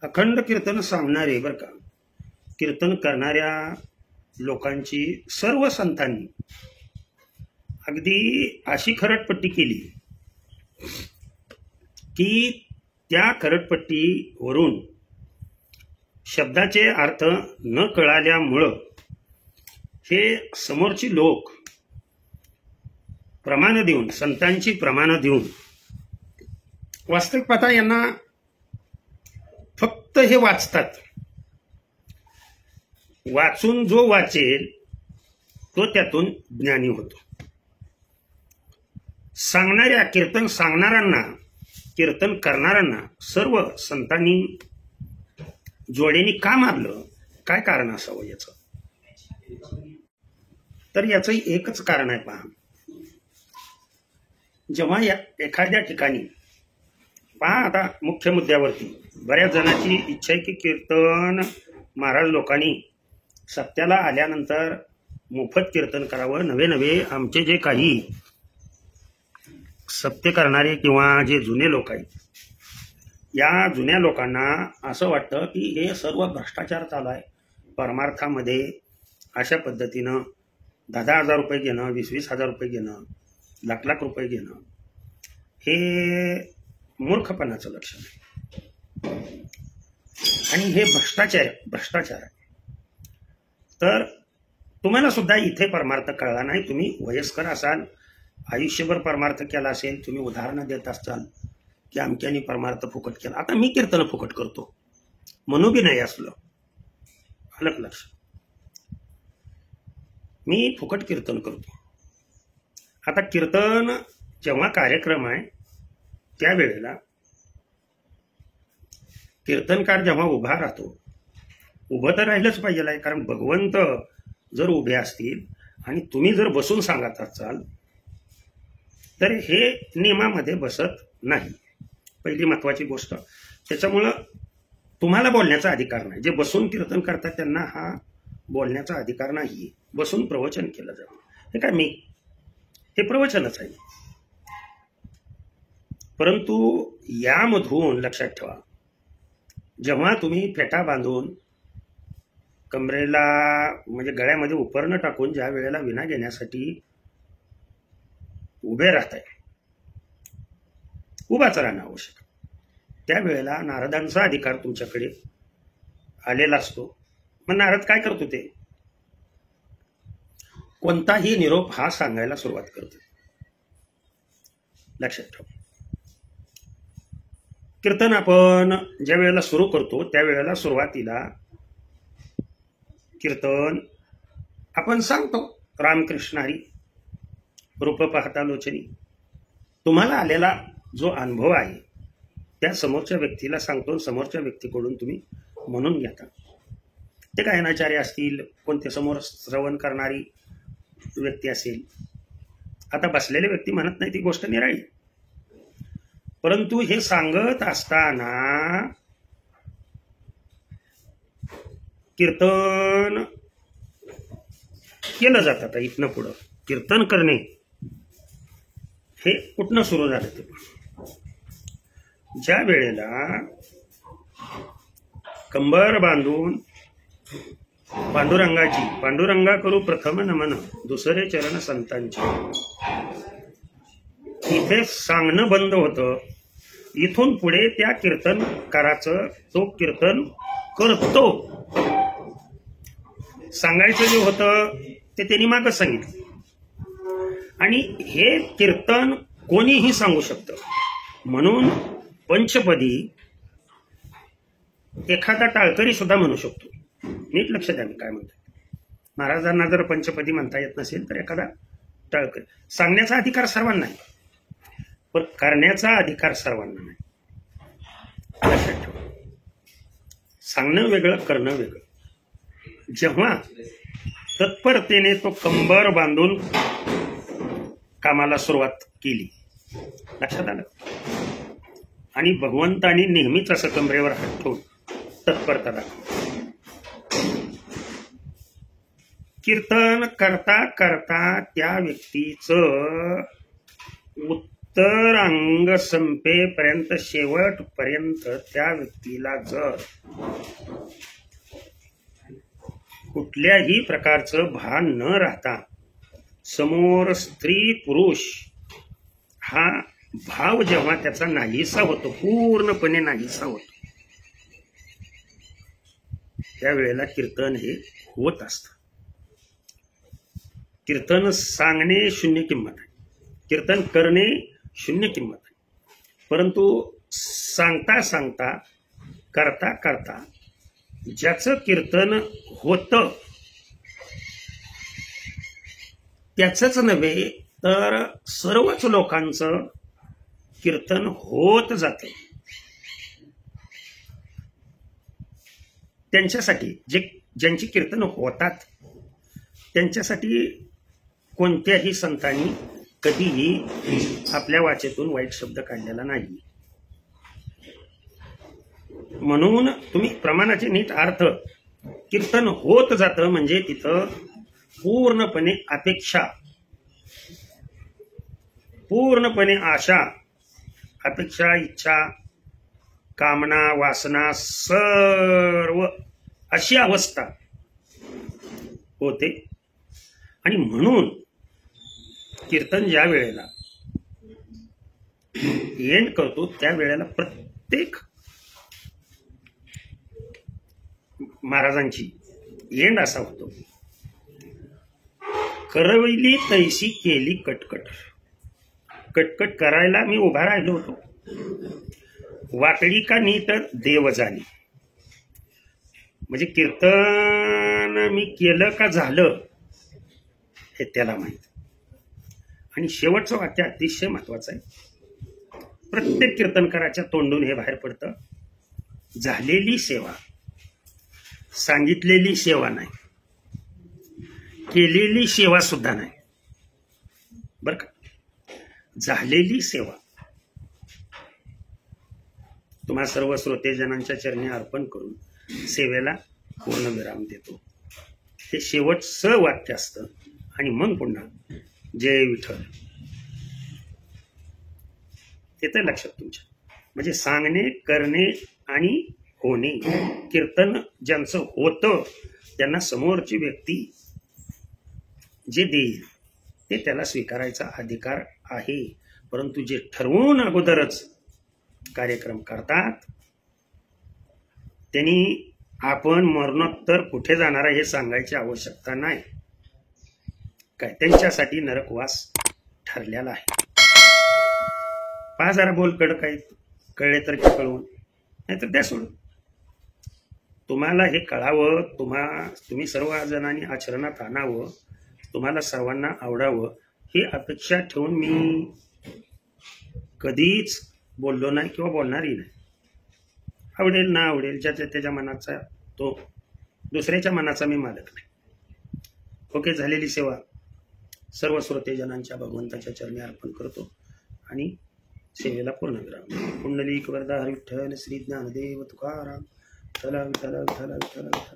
अखंड कीर्तन सांगणारे बरं का, कीर्तन करणाऱ्या लोकांची सर्व संतांनी अगदी अशी खरडपट्टी केली की त्या खरडपट्टीवरून शब्दाचे अर्थ न कळाल्यामुळं हे समोरची लोक प्रमाण देऊन, संतांची प्रमाण देऊन, वास्तविक पाहता यांना फक्त हे वाचतात. वाचून जो वाचेल तो त्यातून ज्ञानी होतो. सांगणाऱ्या, कीर्तन सांगणाऱ्यांना, कीर्तन करणाऱ्यांना सर्व संतांनी जोड्याने का मारलं? काय कारण असावं याचं? तर याचं एकच कारण आहे. पहा, जेव्हा एखाद्या ठिकाणी पहा, आता मुख्य मुद्द्यावरती बऱ्याच जणांची इच्छा आहे की कीर्तन महाराज लोकांनी सत्याला आल्यानंतर मोफत कीर्तन करावं. नवे नवे आमचे जे काही सत्य करणारे किंवा जे जुने लोक आहेत, या जुन्या लोकांना असं वाटतं की हे सर्व भ्रष्टाचार चालू आहे. परमार्थामध्ये अशा पद्धतीनं 10,000 रुपये घेणं, 20,000 रुपये घेणं, लाख रुपये घेणं हे मूर्खपणाचं लक्षण आहे आणि हे भ्रष्टाचार आहे. तर तुम्हाला सुद्धा इथे परमार्थ कळला नाही. तुम्ही वयस्कर असाल, आयुष्यभर परमार्थ केला असेल, तुम्ही उदाहरणं देत असाल की आमच्यानी परमार्थ फुकट केला. आता मी कीर्तन फुकट करतो म्हणू बी नाही असलं, अलग लक्ष, मी फुकट कीर्तन करतो. आता कीर्तन जेव्हा कार्यक्रम आहे त्यावेळेला कीर्तनकार जेव्हा उभा राहतो, उभं तर राहिलंच पाहिजे, कारण भगवंत जर उभे असतील आणि तुम्ही जर बसून सांगत असाल तर हे नियमामध्ये बसत नाही. पहिली महत्वाची गोष्ट. त्याच्यामुळं तुम्हाला बोलण्याचा अधिकार नाही. जे बसून कीर्तन करतात त्यांना हा बोलण्याचा अधिकार नाही. बसून प्रवचन केलं जातं, हे काय मी, हे प्रवचनच आहे. परंतु यामधून लक्षात ठेवा, जेव्हा तुम्ही फेटा बांधून कमरेला म्हणजे गळ्यामध्ये उपरणं टाकून ज्या वेळेला विना घेण्यासाठी उभे राहताय, उभाच राहणं आवश्यक, त्यावेळेला नारदांचा अधिकार तुमच्याकडे आलेला असतो. मग नारद काय करतो? ते कोणताही निरोप हा सांगायला सुरुवात करतो. लक्षात ठेवा, कीर्तन आपण ज्या वेळेला सुरू करतो त्यावेळेला सुरुवातीला कीर्तन आपण सांगतो, रामकृष्ण हरी, रूप पाहता लोचनी. तुम्हाला आलेला जो अनुभव आहे त्या समोरच्या व्यक्तीला सांगतो, समोरच्या व्यक्तीकडून तुम्ही म्हणून घेता. ते गायनाचार्य असतील, कोणते समोर श्रवण करणारी व्यक्ती असेल. आता बसलेले व्यक्ती म्हणत नाही ती गोष्ट निराळी, परंतु हे सांगत असताना कीर्तन केलं जातं. आता इथनं पुढं कीर्तन करणे हे कुठनं सुरू झालं? ते ज्या वेळेला कंबर बांधून पांडुरंगा करू प्रथम नमन, दुसरे चरण संतांचे, इथे सांगणं बंद होतं. इथून पुढे त्या कीर्तनकाराचं तो कीर्तन करतो. सांगायचं जे होतं ते त्यांनी मागच सांगितलं. आणि हे कीर्तन कोणीही सांगू शकतं. म्हणून पंचपदी एखादा टाळकरी सुद्धा म्हणू शकतो. नीट लक्ष द्या मी काय म्हणतो. महाराजांना जर पंचपदी म्हणता येत नसेल तर एखादा टाळकरी. सांगण्याचा अधिकार सर्वांना आहे, पण करण्याचा अधिकार सर्वांना नाही. लक्षात ठेवा, सांगणं वेगळं, करणं वेगळं. जेव्हा तत्परतेने तो कंबर बांधून कामाला सुरुवात केली, लक्षात आलं, आणि भगवंतानी नेहमीच असं कमरेवर हात ठेवून तत्परता दाखवली. कीर्तन करता करता त्या व्यक्तीचं तर अंग संपेपर्यंत शेवटपर्यंत त्या व्यक्तीला जर कुठल्याही प्रकारचं भान न राहता समोर स्त्री पुरुष हा भाव जेव्हा त्याचा नाहीसा होतो, पूर्णपणे नाहीसा होतो, त्यावेळेला कीर्तन हे होत असतं. कीर्तन सांगणे शून्य किंमत आहे, कीर्तन करणे शून्य किंमत आहे. परंतु सांगता सांगता, करता करता ज्याचं कीर्तन होतं त्याचंच नव्हे तर सर्वच लोकांचं कीर्तन होत जाते. त्यांच्यासाठी ज्यांची कीर्तन होतात त्यांच्यासाठी कोणत्याही संतांनी कधीही आपल्या वाचेतून वाईट शब्द काढलेला नाही. म्हणून तुम्ही प्रमाणाचे नीट अर्थ, कीर्तन होत जातं म्हणजे तिथं पूर्णपणे अपेक्षा, पूर्णपणे आशा, अपेक्षा, इच्छा, कामना, वासना सर्व अशी अवस्था होते. आणि म्हणून कीर्तन ज्या वेळेला एंड करतो त्या वेळेला प्रत्येक महाराजांची एंड असा होतो, करविली तैसी केली कटकट. कटकट करायला मी उभा राहिलो होतो, वाकडी का नीट देव झाली. म्हणजे कीर्तन मी केलं का झालं हे त्याला माहित. आणि शेवटचं वाक्य अतिशय महत्वाचं आहे. प्रत्येक कीर्तनकाराच्या तोंडून हे बाहेर पडतं, झालेली सेवा, सांगितलेली सेवा नाही, केलेली सेवा सुद्धा नाही, बर का, झालेली सेवा. तुम्हा सर्व श्रोतेजनांच्या चरणी अर्पण करून सेवेला पूर्ण विराम देतो. हे शेवटचं वाक्य असतं. आणि मग पुन्हा जय विठ्ठल, येतं लक्षात तुमच्या. म्हणजे सांगणे, करणे आणि होणे. कीर्तन ज्यांचं होतं त्यांना समोरची व्यक्ती जे देईल ते त्याला स्वीकारायचा अधिकार आहे. परंतु जे ठरवून अगोदरच कार्यक्रम करतात त्यांनी आपण मरणोत्तर कुठे जाणार आहे हे सांगायची आवश्यकता नाही. काय त्यांच्यासाठी नरकवास ठरलेला आहे. पहा जरा बोल काय कळले तर कळवून, नाहीतर द्या सोडून. तुम्हाला हे कळावं, तुम्ही सर्व जणांनी आचरणात आणावं, तुम्हाला सर्वांना आवडावं ही अपेक्षा ठेवून मी कधीच बोललो नाही किंवा बोलणारही नाही. आवडेल ना आवडेल ज्याच्या त्याच्या मनाचा तो, दुसऱ्याच्या मनाचा मी मालक नाही. ओके, झालेली सेवा सर्व श्रोतेजनांच्या भगवंताच्या चरणी अर्पण करतो आणि सेवेला पूर्ण विराम. पुंडलिक वरदा हरी विठ्ठल श्री ज्ञानदेव तुकाराम. विठ्ठल विठ्ठल विठ्ठल विठ्ठल.